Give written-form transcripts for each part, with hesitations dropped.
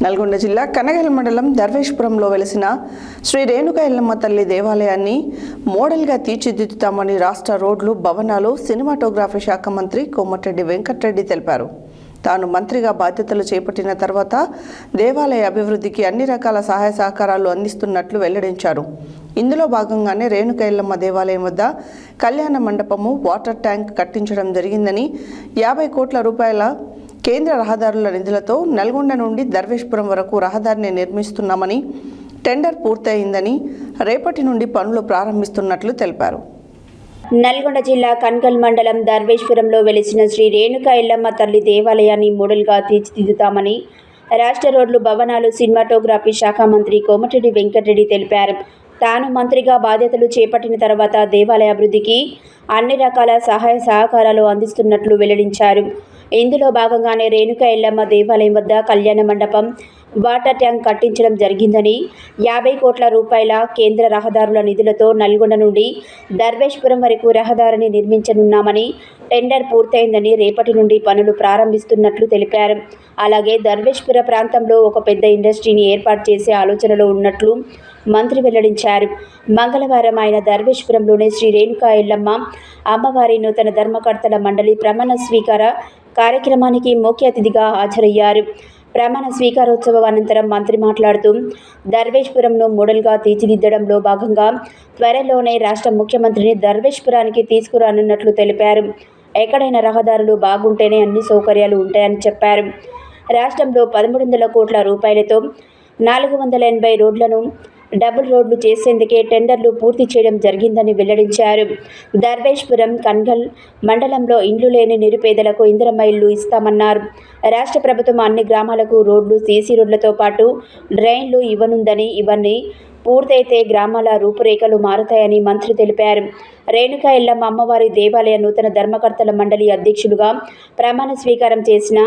నల్గొండ జిల్లా కనగల్ మండలం దర్వేష్పురంలో వెలిసిన శ్రీ రేణుక ఎల్లమ్మ తల్లి దేవాలయాన్ని మోడల్గా తీర్చిదిద్దుతామని రాష్ట్ర రోడ్లు, భవనాలు, సినిమాటోగ్రఫీ శాఖ మంత్రి కోమటిరెడ్డి వెంకటరెడ్డి తెలిపారు. తాను మంత్రిగా బాధ్యతలు చేపట్టిన తర్వాత దేవాలయ అభివృద్ధికి అన్ని రకాల సహాయ సహకారాలు అందిస్తున్నట్లు వెల్లడించారు. ఇందులో భాగంగానే రేణుక ఎల్లమ్మ దేవాలయం వద్ద కళ్యాణ మండపము, వాటర్ ట్యాంక్ కట్టించడం జరిగిందని, 50 కోట్ల రూపాయల కేంద్ర రహదారుల నిధులతో నల్గొండ నుండి దర్వేష్పురం వరకు రహదారిని నిర్మిస్తున్నామని, టెండర్ పూర్తయిందని, రేపటి నుండి పనులు ప్రారంభిస్తున్నట్లు తెలిపారు. నల్గొండ జిల్లా కన్గల్ మండలం దర్వేష్పురంలో వెలిసిన శ్రీ రేణుక ఎల్లమ్మ తల్లి దేవాలయాన్ని మోడల్గా తీర్చిదిద్దుతామని రాష్ట్ర రోడ్లు, భవనాలు, సినిమాటోగ్రఫీ శాఖ మంత్రి కోమటిరెడ్డి వెంకటరెడ్డి తెలిపారు. తాను మంత్రిగా బాధ్యతలు చేపట్టిన తర్వాత దేవాలయ అభివృద్ధికి అన్ని రకాల సహాయ సహకారాలు అందిస్తున్నట్లు వెల్లడించారు. ఇందులో భాగంగానే రేణుక ఎల్లమ్మ దేవాలయం వద్ద కళ్యాణ మండపం, వాటర్ ట్యాంక్ కట్టించడం జరిగిందని, 50 కోట్ల రూపాయల కేంద్ర రహదారుల నిధులతో నల్గొండ నుండి దర్వేష్పురం వరకు రహదారిని నిర్మించనున్నామని, టెండర్ పూర్తయిందని, రేపటి నుండి పనులు ప్రారంభిస్తున్నట్లు తెలిపారు. అలాగే దర్వేష్పుర ప్రాంతంలో ఒక పెద్ద ఇండస్ట్రీని ఏర్పాటు చేసే ఆలోచనలో ఉన్నట్లు మంత్రి వెల్లడించారు. మంగళవారం ఆయన దర్వేష్పురంలోని శ్రీ రేణుక ఎల్లమ్మ అమ్మవారి నూతన ధర్మకర్తల మండలి ప్రమాణ స్వీకార కార్యక్రమానికి ముఖ్య అతిథిగా హాజరయ్యారు. ప్రమాణ స్వీకారోత్సవం అనంతరం మంత్రి మాట్లాడుతూ, దర్వేష్పురంను మోడల్గా తీర్చిదిద్దడంలో భాగంగా త్వరలోనే రాష్ట్ర ముఖ్యమంత్రిని దర్వేష్పురానికి తీసుకురానున్నట్లు తెలిపారు. ఎక్కడైనా రహదారులు బాగుంటేనే అన్ని సౌకర్యాలు ఉంటాయని చెప్పారు. రాష్ట్రంలో 1300 కోట్ల రూపాయలతో 480 రోడ్లను డబుల్ రోడ్లు చేసేందుకే టెండర్లు పూర్తి చేయడం జరిగిందని వెల్లడించారు. దర్వేష్పురం, కన్గల్ మండలంలో ఇండ్లు లేని నిరుపేదలకు ఇందిరమ్మ ఇళ్లు ఇస్తామన్నారు. రాష్ట్ర ప్రభుత్వం అన్ని గ్రామాలకు రోడ్లు, సీసీ రోడ్లతో పాటు డ్రైన్లు ఇవ్వనుందని, ఇవన్నీ పూర్తయితే గ్రామాల రూపురేఖలు మారుతాయని మంత్రి తెలిపారు. రేణుక ఎల్లమ్మ అమ్మవారి దేవాలయ నూతన ధర్మకర్తల మండలి అధ్యక్షులుగా ప్రమాణ స్వీకారం చేసిన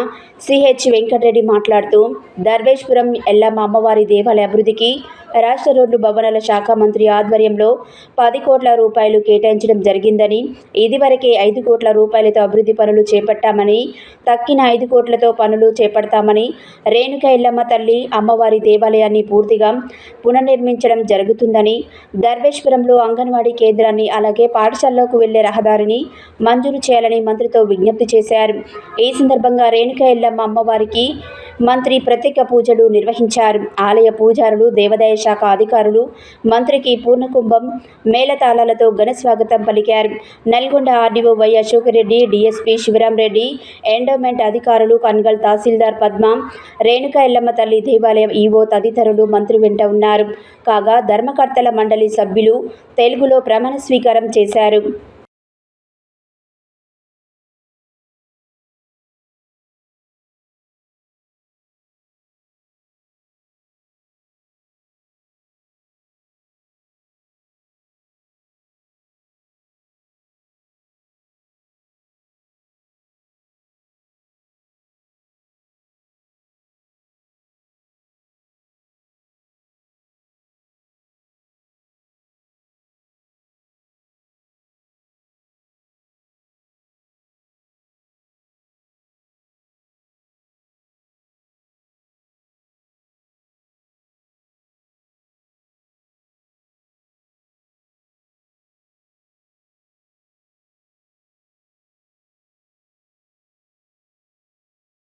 సిహెచ్ వెంకటరెడ్డి మాట్లాడుతూ, దర్వేష్పురం ఎల్లమ్మ అమ్మవారి దేవాలయ అభివృద్ధికి రాష్ట్ర రోడ్లు, భవనాల శాఖ మంత్రి ఆధ్వర్యంలో 10 కోట్ల రూపాయలు కేటాయించడం జరిగిందని, ఇదివరకే 5 కోట్ల రూపాయలతో అభివృద్ధి పనులు చేపట్టామని, తక్కిన 5 కోట్లతో పనులు చేపడతామని, రేణుక ఎల్లమ్మ తల్లి అమ్మవారి దేవాలయాన్ని పూర్తిగా పునర్నిర్మించడం జరుగుతుందని, దర్వేష్పురంలో అంగన్వాడీ కేంద్రాన్ని, అలాగే పాఠశాలలకు వెళ్లే రహదారిని మంజూరు చేయాలని మంత్రితో విజ్ఞప్తి చేశారు. ఈ సందర్భంగా రేణుక ఎల్లమ్మ అమ్మవారికి మంత్రి ప్రత్యేక పూజలు నిర్వహించారు. ఆలయ పూజారులు, దేవాదాయ శాఖ అధికారులు మంత్రికి పూర్ణకుంభం, మేళతాళాలతో ఘన స్వాగతం పలికారు. Nalgonda RDO Y Ashok Reddy, DSP Shivaram Reddy, endowment అధికారులు, కన్గల్ తహసీల్దార్ పద్మ, రేణుక ఎల్లమ్మ తల్లి దేవాలయం ఈవో తదితరులు మంత్రి వెంట ఉన్నారు. కాగా ధర్మకర్తల మండలి సభ్యులు తెలుగులో ప్రమాణ స్వీకారం చేశారు.